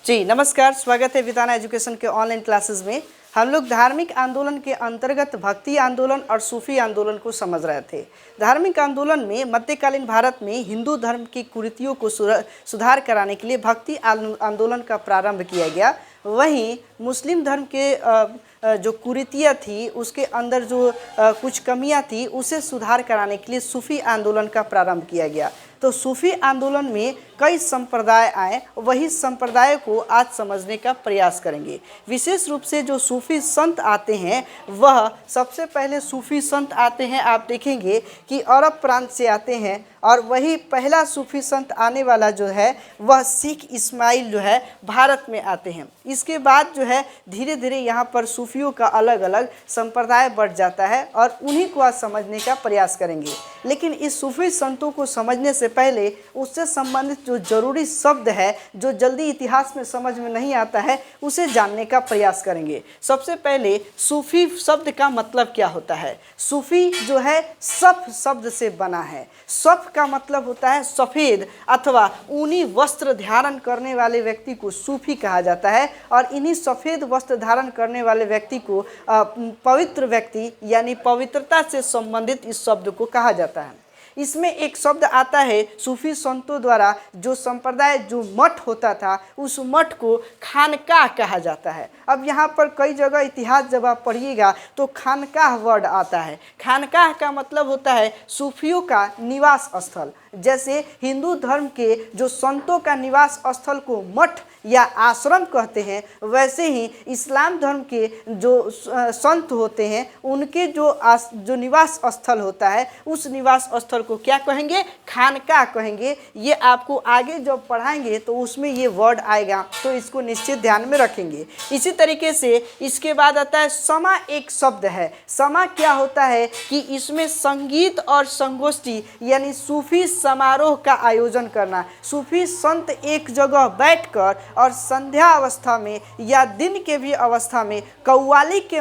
जी नमस्कार, स्वागत है विताना एजुकेशन के ऑनलाइन क्लासेस में। हम लोग धार्मिक आंदोलन के अंतर्गत भक्ति आंदोलन और सूफी आंदोलन को समझ रहे थे। धार्मिक आंदोलन में मध्यकालीन भारत में हिंदू धर्म की कुरीतियों को सुधार कराने के लिए भक्ति आंदोलन का प्रारंभ किया गया। वहीं मुस्लिम धर्म के जो कुरीतियाँ थी उसके अंदर जो कुछ कमियां थी उसे सुधार कराने के लिए सूफी आंदोलन का प्रारंभ किया गया। तो सूफी आंदोलन में कई संप्रदाय आए, वही संप्रदाय को आज समझने का प्रयास करेंगे। विशेष रूप से जो सूफी संत आते हैं वह सबसे पहले सूफी संत आते हैं, आप देखेंगे कि अरब प्रांत से आते हैं। और वही पहला सूफी संत आने वाला जो है वह सिख इस्माइल जो है भारत में आते हैं। इसके बाद जो है धीरे धीरे यहाँ पर सूफियों का अलग अलग संप्रदाय बढ़ जाता है और उन्हीं को आज समझने का प्रयास करेंगे। लेकिन इस सूफी संतों को समझने से पहले उससे संबंधित जो जरूरी शब्द है जो जल्दी इतिहास में समझ में नहीं आता है उसे जानने का प्रयास करेंगे। सबसे पहले सूफी शब्द का मतलब क्या होता है। सूफी जो है सफ शब्द से बना है। सफ का मतलब होता है सफ़ेद अथवा ऊनी वस्त्र धारण करने वाले व्यक्ति को सूफी कहा जाता है। और इन्हीं सफ़ेद वस्त्र धारण करने वाले व्यक्ति को पवित्र व्यक्ति यानी पवित्रता से संबंधित इस शब्द को कहा जाता है। इसमें एक शब्द आता है सूफी संतों द्वारा, जो संप्रदाय जो मठ होता था उस मठ को खानकाह कहा जाता है। अब यहाँ पर कई जगह इतिहास जब आप पढ़िएगा तो खानकाह वर्ड आता है। खानकाह का मतलब होता है सूफियों का निवास स्थल। जैसे हिंदू धर्म के जो संतों का निवास स्थल को मठ या आश्रम कहते हैं, वैसे ही इस्लाम धर्म के जो संत होते हैं उनके जो निवास स्थल होता है उस निवास स्थल को क्या कहेंगे, खानकाह कहेंगे। ये आपको आगे जब पढ़ाएंगे तो उसमें ये वर्ड आएगा, तो इसको निश्चित ध्यान में रखेंगे। इसी तरीके से इसके बाद आता है समा। एक शब्द है समा। क्या होता है कि इसमें संगीत और संगोष्ठी यानी सूफी समारोह का आयोजन करना। सूफी संत एक जगह बैठकर और संध्या अवस्था में या दिन के भी अवस्था में कव्वाली के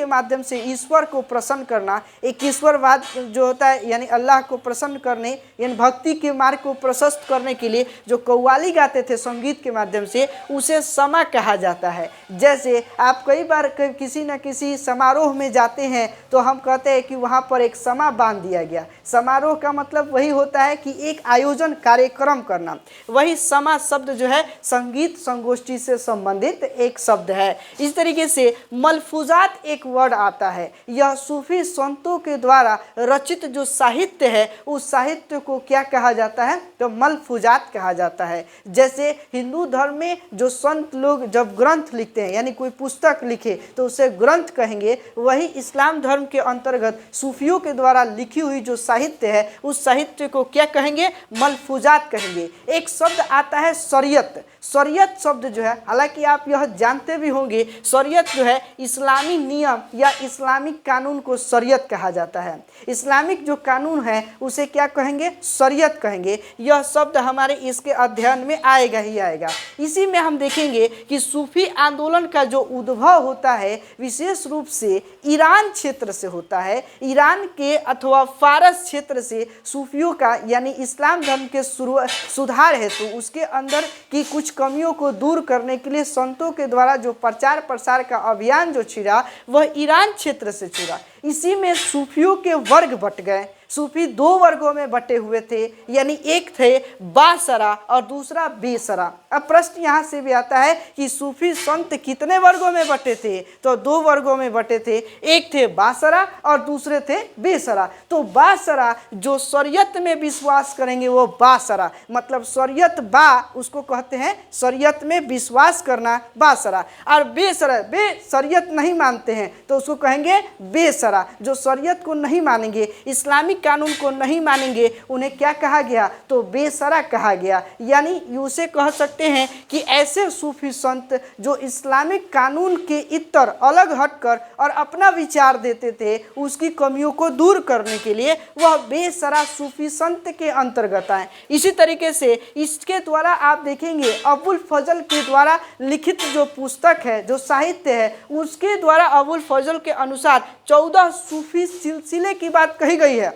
माध्यम से ईश्वर को प्रसन्न करना। एक ईश्वरवाद जो होता है यानी अल्लाह को प्रसन्न करने यानी भक्ति के मार्ग को प्रशस्त करने के लिए जो कव्वाली गाते थे संगीत के माध्यम से, उसे समा कहा जाता है। जैसे आप कई बार किसी न किसी समारोह में जाते हैं तो हम कहते हैं कि वहाँ पर एक समा बांध दिया गया। समारोह का मतलब वही होता है कि एक आयोजन कार्यक्रम करना। वही समा शब्द जो है संगीत संगोष्ठी से संबंधित एक शब्द है। इस तरीके से मलफूजात एक वर्ड आता है। यह सूफी संतों के द्वारा रचित जो साहित्य है उस साहित्य को क्या कहा जाता है, तो मलफूजात कहा जाता है। जैसे हिंदू धर्म में जो संत लोग जब ग्रंथ लिखते हैं यानी कोई पुस्तक लिखे तो उसे ग्रंथ कहेंगे। वही इस्लाम धर्म के अंतर्गत सूफियों के द्वारा लिखी हुई जो साहित्य है उस साहित्य को क्या कहेंगे, मलफूजात कहेंगे। एक शब्द आता है शरीयत। शरीयत शब्द जो है, हालांकि आप यह जानते भी होंगे, शरीयत जो है इस्लामी नियम या इस्लामिक कानून को शरीयत कहा जाता है। इस्लामिक जो कानून है उसे क्या कहेंगे, शरीयत कहेंगे। यह शब्द हमारे इसके अध्ययन में आएगा ही आएगा। इसी में हम देखेंगे कि सूफी आंदोलन का जो उद्भव होता है विशेष रूप से ईरान क्षेत्र से होता है। ईरान के अथवा फारस क्षेत्र से सूफियों का यानी इस्लाम धर्म के सुधार हेतु उसके अंदर की कुछ कमियों को दूर करने के लिए संतों के द्वारा जो प्रचार प्रसार का अभियान जो छिड़ा वह ईरान क्षेत्र से छिड़ा। इसी में सूफियों के वर्ग बट गए। सूफी दो वर्गों में बटे हुए थे, यानी एक थे बासरा और दूसरा बेसरा। अब प्रश्न यहाँ से भी आता है कि सूफी संत कितने वर्गों में बटे थे, तो दो वर्गों में बटे थे। एक थे बासरा और दूसरे थे बेसरा। तो बासरा जो शरीयत में विश्वास करेंगे वो बासरा, मतलब शरीयत बा उसको कहते हैं शरीयत में विश्वास करना बासरा। और बेसरा शरीयत नहीं मानते हैं तो उसको कहेंगे बेसरा। जो शरीयत को नहीं मानेंगे, इस्लामिक कानून को नहीं मानेंगे, उन्हें क्या कहा गया, तो बेसरा कहा गया। यानी उसे कह सकते हैं कि ऐसे सूफी संत जो इस्लामिक कानून के इतर अलग हटकर और अपना विचार देते थे उसकी कमियों को दूर करने के लिए वह बेसरा सूफी संत के अंतर्गत आए। इसी तरीके से इसके द्वारा आप देखेंगे अबुल फजल के द्वारा लिखित जो पुस्तक है, जो साहित्य है, उसके द्वारा अबुल फजल के अनुसार 14 सूफी सिलसिले की बात कही गई है।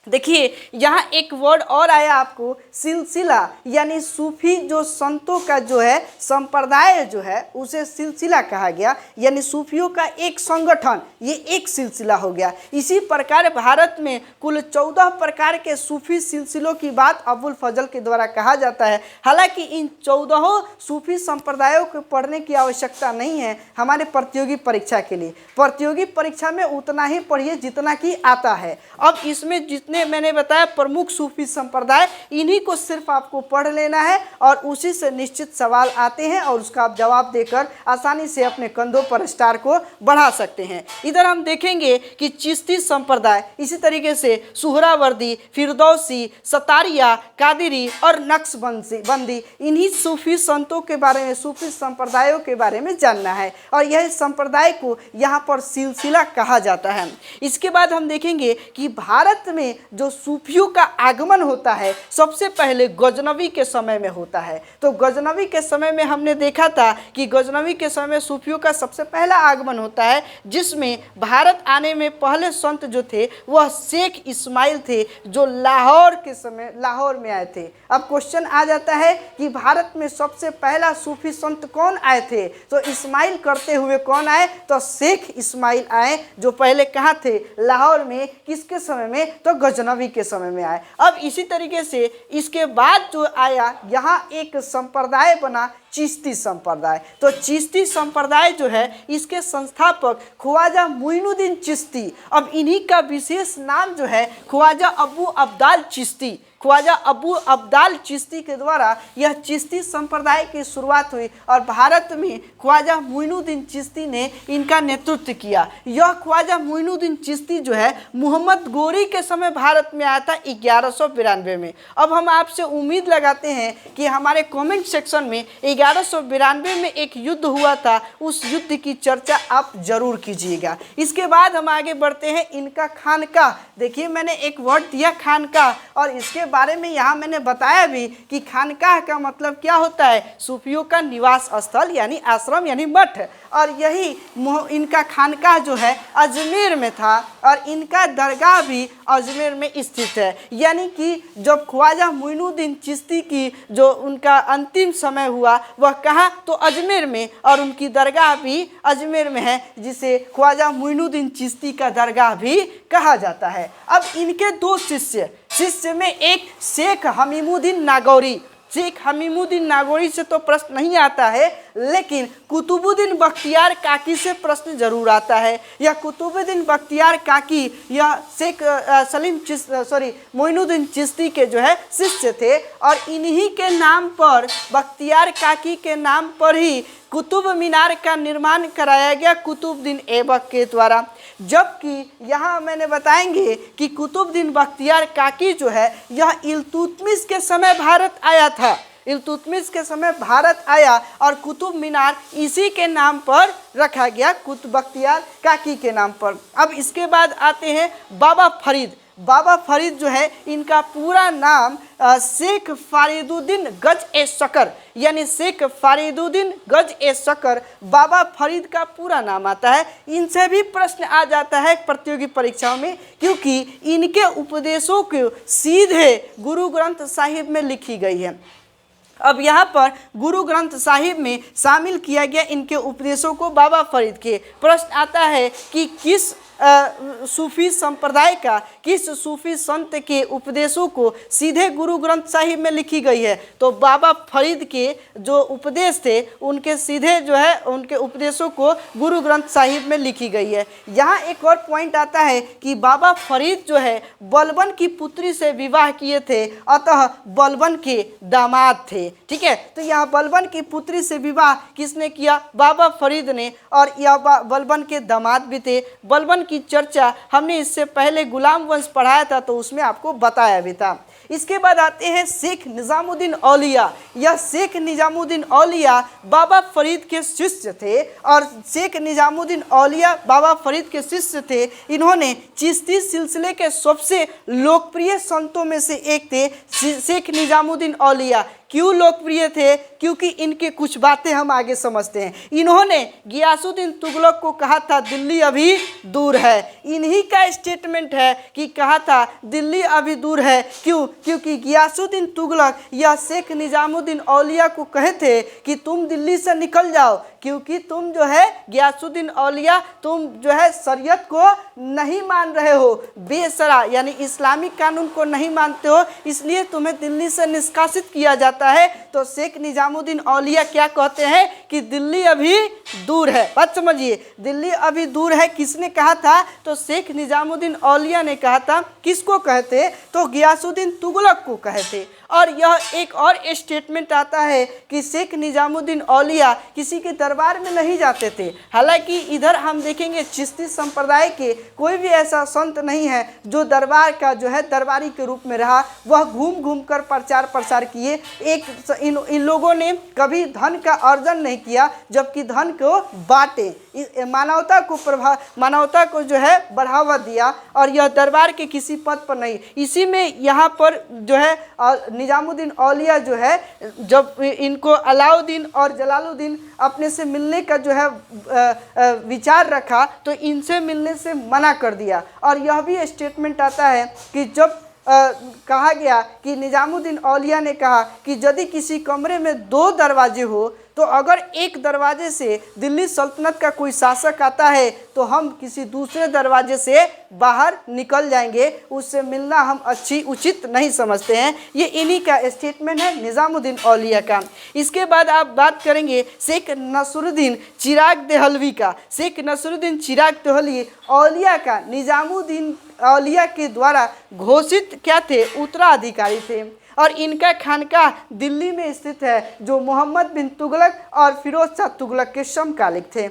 देखिए यहाँ एक वर्ड और आया आपको, सिलसिला, यानी सूफी जो संतों का जो है संप्रदाय जो है उसे सिलसिला कहा गया, यानी सूफियों का एक संगठन, ये एक सिलसिला हो गया। इसी प्रकार भारत में कुल 14 प्रकार के सूफी सिलसिलों की बात अबुल फजल के द्वारा कहा जाता है। हालांकि इन 14 सूफी संप्रदायों को पढ़ने की आवश्यकता नहीं है हमारे प्रतियोगी परीक्षा के लिए। प्रतियोगी परीक्षा में उतना ही पढ़िए जितना कि आता है। अब इसमें जितने मैंने बताया प्रमुख सूफी संप्रदाय, इन्हीं को सिर्फ आपको पढ़ लेना है और उसी से निश्चित सवाल आते हैं और उसका आप जवाब देकर आसानी से अपने कंधों पर स्टार को बढ़ा सकते हैं। इधर हम देखेंगे कि चिश्ती संप्रदाय, इसी तरीके से सुहरावर्दी, फिरदौसी, सतारिया, कादिरी और नक्शबंदी, इन्हीं सूफी संतों के बारे में, सूफी संप्रदायों के बारे में जानना है और यह संप्रदाय को यहाँ पर सिलसिला कहा जाता है। इसके बाद हम देखेंगे कि भारत में जो सूफियों का आगमन होता है सबसे पहले गजनवी के समय में होता है। तो गजनवी के समय में हमने देखा था कि गजनवी के समय में सूफियों का सबसे पहला आगमन होता है, जिसमें भारत आने में पहले संत जो थे वह शेख इस्माइल थे, जो लाहौर के समय लाहौर में आए थे। अब क्वेश्चन आ जाता है कि भारत में सबसे पहला सूफी संत कौन आए थे? तो इस्माइल करते हुए कौन आए? तो शेख इस्माइल आए, जो पहले कहाँ थे? लाहौर में। किसके समय में? तो गजनवी के समय में आए। अब इसी तरीके से इसके बाद जो आया, यहाँ एक संप्रदाय बना चिश्ती संप्रदाय। तो चिश्ती संप्रदाय जो है इसके संस्थापक ख्वाजा मुइनुद्दीन चिश्ती। अब इन्हीं का विशेष नाम जो है ख्वाजा अबू अब्दाल चिश्ती, ख्वाजा अबू अब्दाल चिश्ती के द्वारा यह चिश्ती संप्रदाय की शुरुआत हुई और भारत में ख्वाजा मुइनुद्दीन चिश्ती ने इनका नेतृत्व किया। यह ख्वाजा मुइनुद्दीन चिश्ती जो है मोहम्मद गोरी के समय भारत में आया था 1192 में। अब हम आपसे उम्मीद लगाते हैं कि हमारे कमेंट सेक्शन में 1192 में एक युद्ध हुआ था, उस युद्ध की चर्चा आप जरूर कीजिएगा। इसके बाद हम आगे बढ़ते हैं इनका खानका। देखिए मैंने एक वर्ड दिया खानका, और इसके बारे में यहाँ मैंने बताया भी कि खानकाह का मतलब क्या होता है? सूफियों का निवास स्थल यानी आश्रम यानी मठ। और यही इनका खानकाह जो है अजमेर में था और इनका दरगाह भी अजमेर में स्थित है। यानी कि जब ख्वाजा मुइनुद्दीन चिश्ती की जो उनका अंतिम समय हुआ वह कहाँ? तो अजमेर में, और उनकी दरगाह भी अजमेर में है, जिसे ख्वाजा मुइनुद्दीन चिश्ती का दरगाह भी कहा जाता है। अब इनके दो शिष्य में एक शेख हमीमुद्दीन नागौरी। शेख हमीमुद्दीन नागौरी से तो प्रश्न नहीं आता है, लेकिन कुतुबुद्दीन बख्तियार काकी से प्रश्न जरूर आता है। यह कुतुबुद्दीन बख्तियार काकी यह शेख मोइनुद्दीन चिश्ती के जो है शिष्य थे और इन्हीं के नाम पर, बख्तियार काकी के नाम पर ही कुतुब मीनार का निर्माण कराया गया कुतुबुद्दीन ऐबक के द्वारा। जबकि यहाँ मैंने बताएंगे कि कुतुबुद्दीन बख्तियार काकी जो है यह इल्तुतमिश के समय भारत आया था। इल्तुतमिश के समय भारत आया और कुतुब मीनार इसी के नाम पर रखा गया, कुतुब बख्तियार काकी के नाम पर। अब इसके बाद आते हैं बाबा फरीद। बाबा फरीद जो है इनका पूरा नाम शेख फरीदुद्दीन गज ए शकर, यानी शेख फरीदुद्दीन गज ए शकर बाबा फरीद का पूरा नाम आता है। इनसे भी प्रश्न आ जाता है प्रतियोगी परीक्षाओं में, क्योंकि इनके उपदेशों को सीधे गुरु ग्रंथ साहिब में लिखी गई है। अब यहाँ पर गुरु ग्रंथ साहिब में शामिल किया गया इनके उपदेशों को बाबा फरीद के। प्रश्न आता है कि किस सूफी संप्रदाय का, किस सूफी संत के उपदेशों को सीधे गुरु ग्रंथ साहिब में लिखी गई है? तो बाबा फरीद के जो उपदेश थे उनके सीधे जो है उनके उपदेशों को गुरु ग्रंथ साहिब में लिखी गई है। यहाँ एक और पॉइंट आता है कि बाबा फरीद जो है बलबन की पुत्री से विवाह किए थे, अतः बलबन के दामाद थे। ठीक है, तो यहाँ बलबन की पुत्री से विवाह किसने किया? बाबा फरीद ने, और यह बलबन के दामाद भी थे। बलबन की चर्चा हमने इससे पहले गुलाम वंश पढ़ाया था, तो उसमें आपको बताया भी था। इसके बाद आते हैं शेख निजामुद्दीन औलिया। यह शेख निजामुद्दीन औलिया बाबा फरीद के शिष्य थे और शेख निजामुद्दीन औलिया बाबा फरीद के शिष्य थे। इन्होंने चिश्ती सिलसिले के सबसे लोकप्रिय संतों में से एक थे शेख निजामुद्दीन औलिया। क्यों लोकप्रिय थे? क्योंकि इनके कुछ बातें हम आगे समझते हैं। इन्होंने गियासुद्दीन तुगलक को कहा था दिल्ली अभी दूर है। इन्हीं का स्टेटमेंट है कि कहा था दिल्ली अभी दूर है। क्यों? क्योंकि गियासुद्दीन तुगलक यह शेख निजामुद्दीन औलिया को कहे थे कि तुम दिल्ली से निकल जाओ, क्योंकि तुम जो है गियासुद्दीन औलिया तुम जो है शरीयत को नहीं मान रहे हो, बेशरा यानी इस्लामिक कानून को नहीं मानते हो, इसलिए तुम्हें दिल्ली से निष्कासित किया जाता है। तो शेख निजामुद्दीन औलिया क्या कहते हैं कि दिल्ली अभी दूर है। बात समझिए, दिल्ली अभी दूर है किसने कहा था? तो शेख निजामुद्दीन औलिया ने कहा था। किसको कहते? तो गियासुद्दीन तुगलक को कहते। और यह एक और स्टेटमेंट आता है कि शेख निजामुद्दीन औलिया किसी के दरबार में नहीं जाते थे। हालांकि इधर हम देखेंगे चिश्ती संप्रदाय के कोई भी ऐसा संत नहीं है जो दरबार का जो है दरबारी के रूप में रहा। वह घूम घूम कर प्रचार प्रसार किए। इन लोगों ने कभी धन का अर्जन नहीं किया, जबकि धन को बांटे, मानवता को जो है बढ़ावा दिया। और यह दरबार के किसी पद पर नहीं। इसी में यहाँ पर जो है निजामुद्दीन औलिया जो है जब इनको अलाउद्दीन और जलालुद्दीन अपने से मिलने का जो है विचार रखा तो इनसे मिलने से मना कर दिया। और यह भी स्टेटमेंट आता है कि जब कहा गया कि निजामुद्दीन औलिया ने कहा कि यदि किसी कमरे में 2 दरवाजे हो तो अगर एक दरवाजे से दिल्ली सल्तनत का कोई शासक आता है तो हम किसी दूसरे दरवाजे से बाहर निकल जाएंगे, उससे मिलना हम उचित नहीं समझते हैं। ये इन्हीं का स्टेटमेंट है निजामुद्दीन औलिया का। इसके बाद आप बात करेंगे शेख नसरुद्दीन चिराग देहलवी का। शेख नसरुद्दीन चिराग देहलवी औलिया का निजामुद्दीन औलिया के द्वारा घोषित क्या थे? उत्तराधिकारी थे। और इनका खानका दिल्ली में स्थित है, जो मोहम्मद बिन तुगलक और फिरोज शाह तुगलक के समकालिक थे।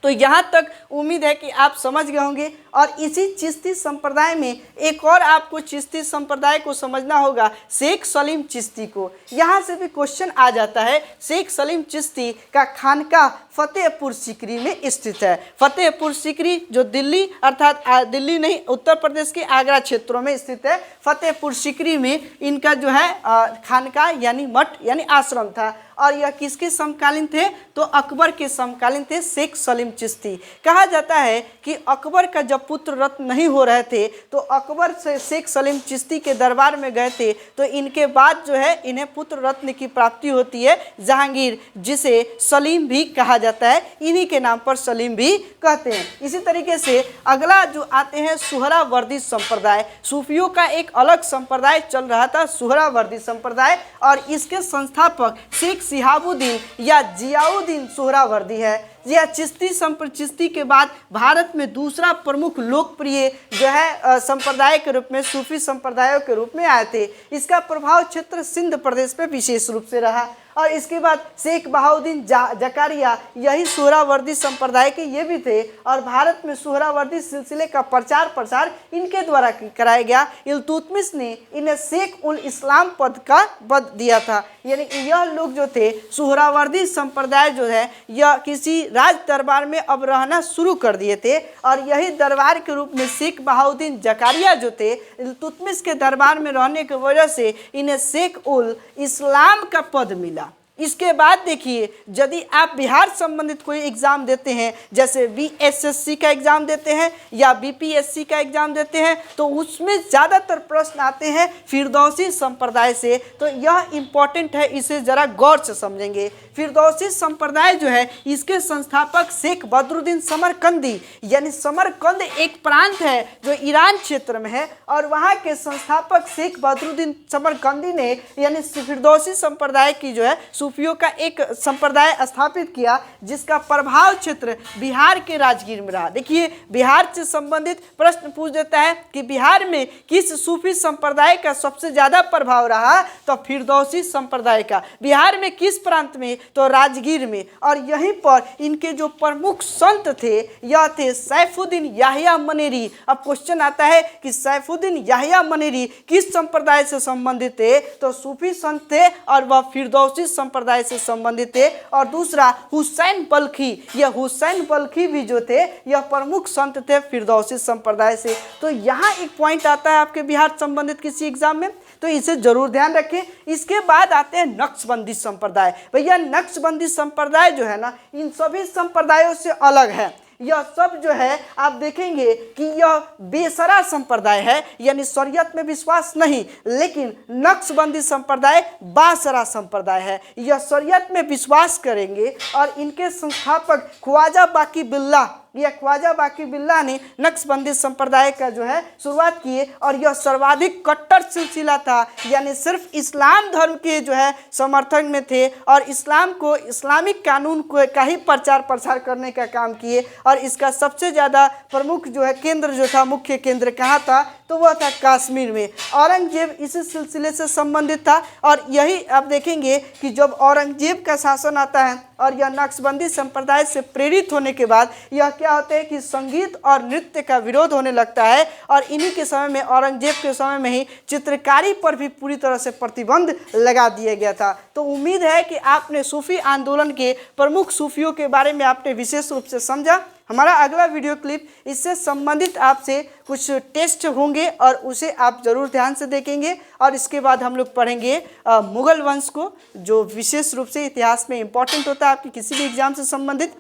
तो यहाँ तक उम्मीद है कि आप समझ गए होंगे। और इसी चिश्ती संप्रदाय में एक और आपको चिश्ती संप्रदाय को समझना होगा, शेख सलीम चिश्ती को। यहाँ से भी क्वेश्चन आ जाता है। शेख सलीम चिश्ती का खानका फतेहपुर सीकरी में स्थित है। फतेहपुर सीकरी जो दिल्ली अर्थात दिल्ली नहीं उत्तर प्रदेश के आगरा क्षेत्रों में स्थित है। फतेहपुर सीकरी में इनका जो है खानका यानी मठ यानी आश्रम था। और यह किसके समकालीन थे? तो अकबर के समकालीन थे शेख सलीम चिश्ती। कहा जाता है कि अकबर का जब पुत्र रत्न नहीं हो रहे थे तो अकबर से शेख सलीम चिश्ती के दरबार में गए थे। तो इनके बाद जो है इन्हें पुत्र रत्न की प्राप्ति होती है, जहांगीर, जिसे सलीम भी कहा जाता है। इन्हीं के नाम पर सलीम भी कहते हैं। इसी तरीके से अगला जो आते हैं सुहरावर्दी संप्रदाय। सूफियों का एक अलग संप्रदाय चल रहा था, सुहरावर्दी संप्रदाय। और इसके संस्थापक शेख शिहाबुद्दीन या जियाउद्दीन सुहरावर्दी है। यह चिश्ती के बाद भारत में दूसरा प्रमुख लोकप्रिय जो है संप्रदाय के रूप में सूफी संप्रदायों के रूप में आए थे। इसका प्रभाव क्षेत्र सिंध प्रदेश में विशेष रूप से रहा। और इसके बाद शेख बहाउद्दीन जकारिया यही सुहरावर्दी संप्रदाय के ये भी थे। और भारत में सुहरावर्दी सिलसिले का प्रचार प्रसार इनके द्वारा कराया गया। इल्तुतमिश ने इन्हें शेख उल इस्लाम पद दिया था। यानी यह लोग जो थे सुहरावर्दी संप्रदाय जो है यह किसी राज दरबार में अब रहना शुरू कर दिए थे। और यही दरबार के रूप में शेख बहाउद्दीन जकारिया जो थे इल्तुतमिश के दरबार में रहने की वजह से इन्हें शेख उल इस्लाम का पद मिला। इसके बाद देखिए, यदि आप बिहार संबंधित कोई एग्ज़ाम देते हैं, जैसे बीएसएससी का एग्ज़ाम देते हैं या बीपीएससी का एग्ज़ाम देते हैं, तो उसमें ज़्यादातर प्रश्न आते हैं फिरदौसी संप्रदाय से। तो यह इम्पॉर्टेंट है, इसे ज़रा गौर से समझेंगे। फिरदौसी संप्रदाय जो है इसके संस्थापक शेख बदरुद्दीन समरकंदी, यानी समरकंद एक प्रांत है जो ईरान क्षेत्र में है। और वहाँ के संस्थापक शेख बदरुद्दीन समरकंदी ने यानी फिरदौसी संप्रदाय की जो है सूफियों का एक संप्रदाय स्थापित किया, जिसका प्रभाव क्षेत्र बिहार के राजगीर में रहा। देखिए, बिहार से संबंधित प्रश्न पूछ देता है कि बिहार में किस सूफी संप्रदाय का सबसे ज़्यादा प्रभाव रहा? तो फिरदौसी संप्रदाय का। बिहार में किस प्रांत में? तो राजगीर में। और यहीं पर इनके जो प्रमुख संत थे यह थे सैफुद्दीन याहिया मनेरी। अब क्वेश्चन आता है कि सैफुद्दीन याहिया मनेरी किस संप्रदाय से संबंधित थे? तो सूफी संत थे और वह फिरदौसी संप्रदाय से संबंधित थे। और दूसरा हुसैन बल्खी, यह हुसैन बल्खी भी जो थे यह प्रमुख संत थे फिरदौसी संप्रदाय से। तो यहाँ एक पॉइंट आता है आपके बिहार संबंधित किसी एग्जाम में, तो इसे जरूर ध्यान रखें। इसके बाद आते हैं नक्शबंदी संप्रदाय। भैया नक्शबंदी संप्रदाय जो है ना, इन सभी संप्रदायों से अलग है। यह सब जो है आप देखेंगे कि यह बेसरा संप्रदाय है, यानी शरीयत में विश्वास नहीं, लेकिन नक्शबंदी संप्रदाय बासरा संप्रदाय है। यह शरीयत में विश्वास करेंगे और इनके संस्थापक ख्वाजा बाकी बिल्ला या ख्वाजा बाकी बिल्ला ने नक्शबंदी संप्रदाय का जो है शुरुआत किए और यह सर्वाधिक कट्टर सिलसिला था, यानी सिर्फ इस्लाम धर्म के जो है समर्थन में थे और इस्लाम को, इस्लामिक कानून को का ही प्रचार प्रसार करने का काम किए। और इसका सबसे ज़्यादा प्रमुख जो है केंद्र जो था, मुख्य केंद्र कहाँ था, तो वह था कश्मीर में। औरंगजेब इसी सिलसिले से संबंधित था और यही आप देखेंगे कि जब औरंगजेब का शासन आता है और यह नक्शबंदी संप्रदाय से प्रेरित होने के बाद यह क्या होता है कि संगीत और नृत्य का विरोध होने लगता है और इन्हीं के समय में, औरंगजेब के समय में ही चित्रकारी पर भी पूरी तरह से प्रतिबंध लगा दिया गया था। तो उम्मीद है कि आपने सूफी आंदोलन के प्रमुख सूफियों के बारे में आपने विशेष रूप से समझा। हमारा अगला वीडियो क्लिप इससे संबंधित आपसे कुछ टेस्ट होंगे और उसे आप ज़रूर ध्यान से देखेंगे और इसके बाद हम लोग पढ़ेंगे मुगल वंश को, जो विशेष रूप से इतिहास में इम्पॉर्टेंट होता है आपके किसी भी एग्जाम से संबंधित।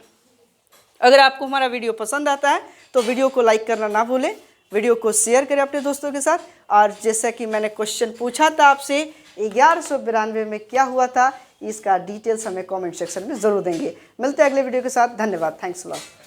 अगर आपको हमारा वीडियो पसंद आता है तो वीडियो को लाइक करना ना भूलें, वीडियो को शेयर करें अपने दोस्तों के साथ। और जैसा कि मैंने क्वेश्चन पूछा था आपसे 1192 में क्या हुआ था, इसका डिटेल्स हमें कमेंट सेक्शन में ज़रूर देंगे। मिलते हैं अगले वीडियो के साथ। धन्यवाद। Thanks a lot.